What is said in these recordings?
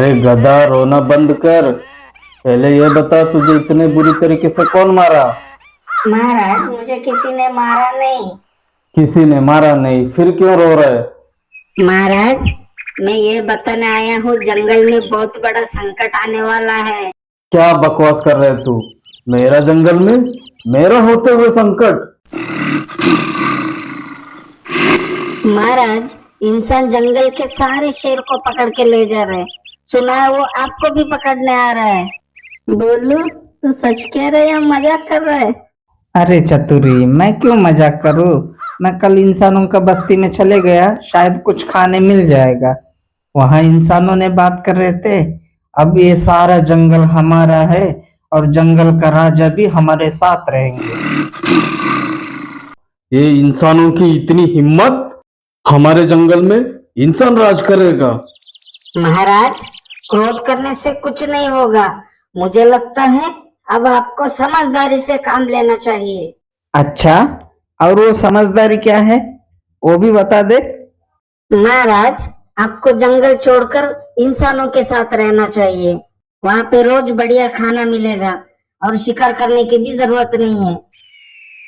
अरे गधा, रोना बंद कर। पहले ये बता, तुझे इतने बुरी तरीके से कौन मारा? महाराज, मुझे किसी ने मारा नहीं। किसी ने मारा नहीं, फिर क्यों रो रहा है? महाराज, मैं ये बताने आया हूँ, जंगल में बहुत बड़ा संकट आने वाला है। क्या बकवास कर रहे तू? मेरा जंगल में? मेरा होते हुए संकट? महाराज, इंसान जंगल के सारे शेर को पकड़ के ले जा रहे हैं। सुना है वो आपको भी पकड़ने आ रहा है। बोलो, तू सच कह रहे या मजाक कर रहा है? अरे चतुरी, मैं क्यों मजाक करूं। मैं कल इंसानों का बस्ती में चले गया, शायद कुछ खाने मिल जाएगा। वहां इंसानों ने बात कर रहे थे, अब ये सारा जंगल हमारा है और जंगल का राजा भी हमारे साथ रहेंगे। ये इंसानों की इतनी हिम्मत! हमारे जंगल में इंसान राज करेगा? महाराज, क्रोध करने से कुछ नहीं होगा। मुझे लगता है अब आपको समझदारी से काम लेना चाहिए। अच्छा, और वो समझदारी क्या है, वो भी बता दे। महाराज, आपको जंगल छोड़कर इंसानों के साथ रहना चाहिए। वहां पे रोज बढ़िया खाना मिलेगा और शिकार करने की भी जरूरत नहीं है।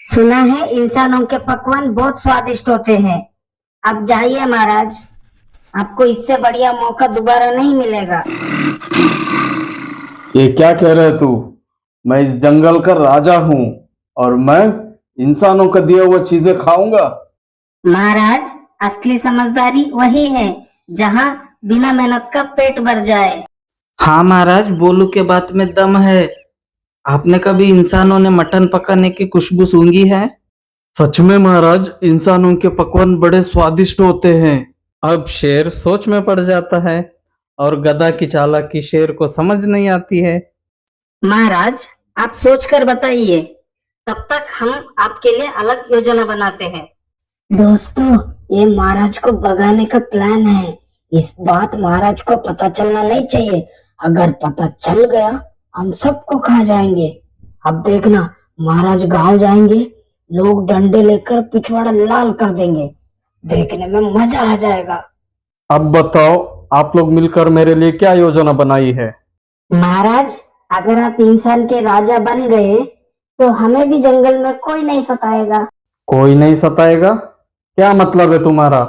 सुना है इंसानों के पकवान बहुत स्वादिष्ट होते हैं। आप जाइए महाराज, आपको इससे बढ़िया मौका दोबारा नहीं मिलेगा। ये क्या कह रहे तू? मैं इस जंगल का राजा हूँ और मैं इंसानों का दिया हुआ चीजें खाऊंगा? महाराज, असली समझदारी वही है जहाँ बिना मेहनत का पेट भर जाए। हाँ महाराज, बोलू के बात में दम है। आपने कभी इंसानों ने मटन पकाने की खुशबू सूंघी है? सच में महाराज, इंसानों के पकवान बड़े स्वादिष्ट होते हैं। अब शेर सोच में पड़ जाता है और गधा की चालाकी शेर को समझ नहीं आती है। महाराज, आप सोच कर बताइए, तब तक हम आपके लिए अलग योजना बनाते हैं। दोस्तों, ये महाराज को भगाने का प्लान है। इस बात महाराज को पता चलना नहीं चाहिए। अगर पता चल गया, हम सबको खा जाएंगे। अब देखना, महाराज गांव जाएंगे, लोग डंडे लेकर पिछवाड़ा लाल कर देंगे। देखने में मजा आ जाएगा। अब बताओ, आप लोग मिलकर मेरे लिए क्या योजना बनाई है? महाराज, अगर आप इंसान के राजा बन गए तो हमें भी जंगल में कोई नहीं सताएगा। कोई नहीं सताएगा? क्या मतलब है तुम्हारा?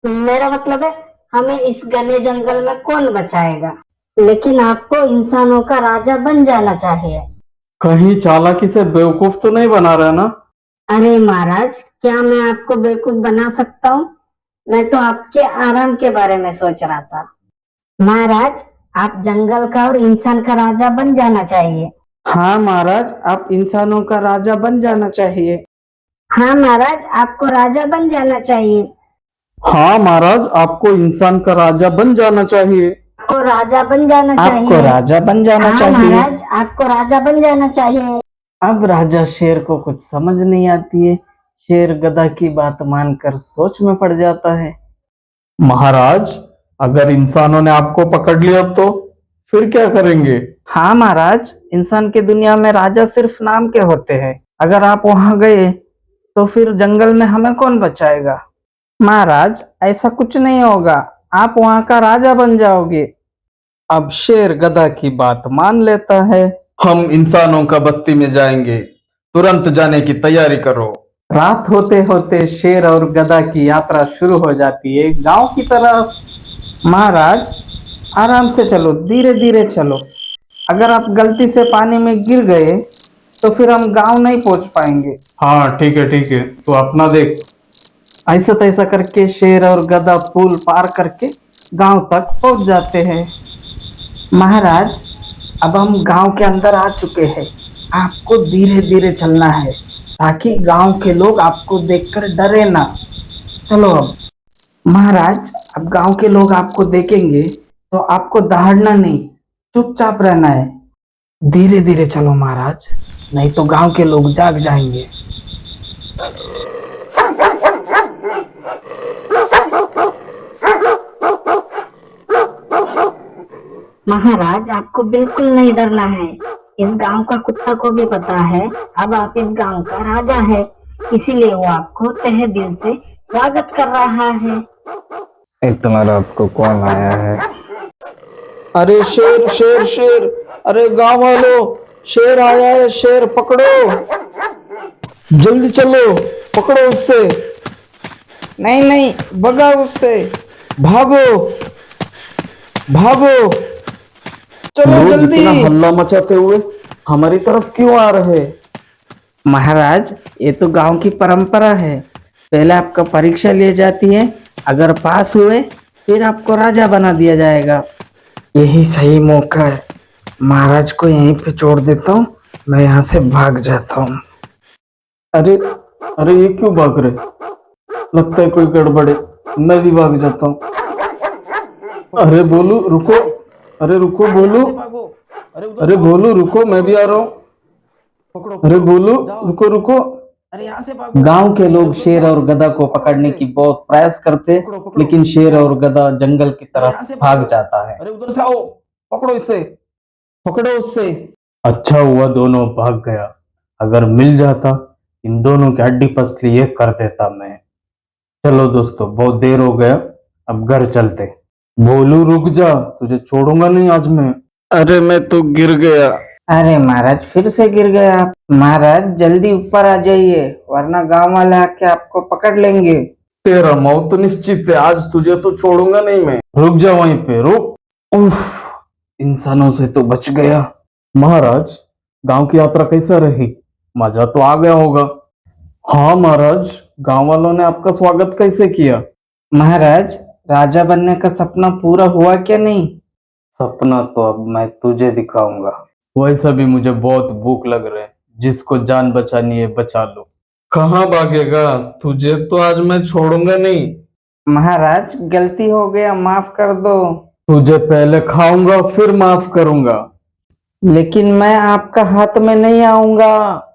मेरा मतलब है, हमें इस घने जंगल में कौन बचाएगा। लेकिन आपको इंसानों का राजा बन जाना चाहिए। कहीं चालाकी से बेवकूफ तो नहीं बना रहा ना? अरे महाराज, क्या मैं आपको बेवकूफ बना सकता हूँ? मैं तो आपके आराम के बारे में सोच रहा था। महाराज, आप जंगल का और इंसान का राजा बन जाना चाहिए। हाँ महाराज, आप इंसानों का राजा बन जाना चाहिए। हाँ महाराज, आपको राजा बन जाना चाहिए। हाँ महाराज, आपको इंसान का राजा बन जाना चाहिए। आपको राजा बन जाना चाहिए। आपको राजा बन जाना हाँ चाहिए। महाराज, आपको राजा बन जाना चाहिए। अब राजा शेर को कुछ समझ नहीं आती है। शेर गधा की बात मानकर सोच में पड़ जाता है। महाराज, अगर इंसानों ने आपको पकड़ लिया तो फिर क्या करेंगे? हाँ महाराज, इंसान की दुनिया में राजा सिर्फ नाम के होते हैं। अगर आप वहां गए तो फिर जंगल में हमें कौन बचाएगा? महाराज, ऐसा कुछ नहीं होगा, आप वहां का राजा बन जाओगे। अब शेर गधा की बात मान लेता है। हम इंसानों का बस्ती में जाएंगे, तुरंत जाने की तैयारी करो। रात होते होते शेर और गधा की यात्रा शुरू हो जाती है गांव की तरफ। महाराज, आराम से चलो, धीरे धीरे चलो। अगर आप गलती से पानी में गिर गए तो फिर हम गांव नहीं पहुंच पाएंगे। हाँ ठीक है ठीक है, तो अपना देख। ऐसा तैसा करके शेर और गधा पुल पार करके गांव तक पहुंच जाते हैं। महाराज, अब हम गांव के अंदर आ चुके हैं। आपको धीरे धीरे चलना है ताकि गांव के लोग आपको देखकर डरे ना। चलो अब। महाराज, अब गांव के लोग आपको देखेंगे तो आपको दहाड़ना नहीं, चुपचाप रहना है। धीरे धीरे चलो महाराज, नहीं तो गांव के लोग जाग जाएंगे। महाराज, आपको बिल्कुल नहीं डरना है। इस गांव का कुत्ता को भी पता है अब आप इस गांव का राजा है, इसीलिए वो आपको तहे दिल से स्वागत कर रहा है। इतना रात को कौन आया है? अरे शेर शेर शेर, अरे गांव वालों, शेर आया है, शेर पकड़ो, जल्दी चलो, पकड़ो उससे। नहीं नहीं, भगा उससे। भागो भागो। चलो लोग जल्दी। इतना हल्ला मचाते हुए हमारी तरफ क्यों आ रहे? महाराज, ये तो गांव की परंपरा है। पहले आपका परीक्षा ली जाती है, अगर पास हुए फिर आपको राजा बना दिया जाएगा। यही सही मौका है, महाराज को यहीं पे छोड़ देता हूँ, मैं यहाँ से भाग जाता हूँ। अरे अरे, ये क्यों भाग रहे? लगता है कोई गड़बड़ है, मैं भी भाग जाता हूँ। अरे बोलू रुको, अरे रुको बोलू, अरे बोलू रुको, मैं भी आ रहा हूँ। अरे बोलू रुको रुको। अरे यहाँ से भागो। गांव के लोग शेर और गधा को पकड़ने की बहुत प्रयास करते, लेकिन शेर और गधा जंगल की तरफ भाग जाता है। अरे उधर से आओ, पकड़ो इसे। पकड़ो उससे। अच्छा हुआ दोनों भाग गया, अगर मिल जाता इन दोनों की हड्डी पसली एक कर देता मैं। चलो दोस्तों, बहुत देर हो गया, अब घर चलते। बोलू रुक जा, तुझे छोड़ूंगा नहीं आज मैं। अरे मैं तो गिर गया। अरे महाराज, फिर से गिर गए आप। महाराज जल्दी ऊपर आ जाइए, वरना गांव वाले आके आपको पकड़ लेंगे। तेरा मौत निश्चित है, आज तुझे तो छोड़ूंगा नहीं मैं। रुक जा वहीं पे, रुक। उफ, इंसानों से तो बच गया। महाराज, गांव की यात्रा कैसा रही? मजा तो आ गया होगा। हाँ महाराज, गांव वालों ने आपका स्वागत कैसे किया? महाराज, राजा बनने का सपना पूरा हुआ क्या नहीं? सपना तो अब मैं तुझे दिखाऊंगा। वैसा भी मुझे बहुत भूख लग रहा है, जिसको जान बचानी है बचा लो। कहाँ भागेगा? तुझे तो आज मैं छोड़ूंगा नहीं। महाराज गलती हो गया, माफ कर दो। तुझे पहले खाऊंगा फिर माफ करूंगा। लेकिन मैं आपका हाथ में नहीं आऊंगा।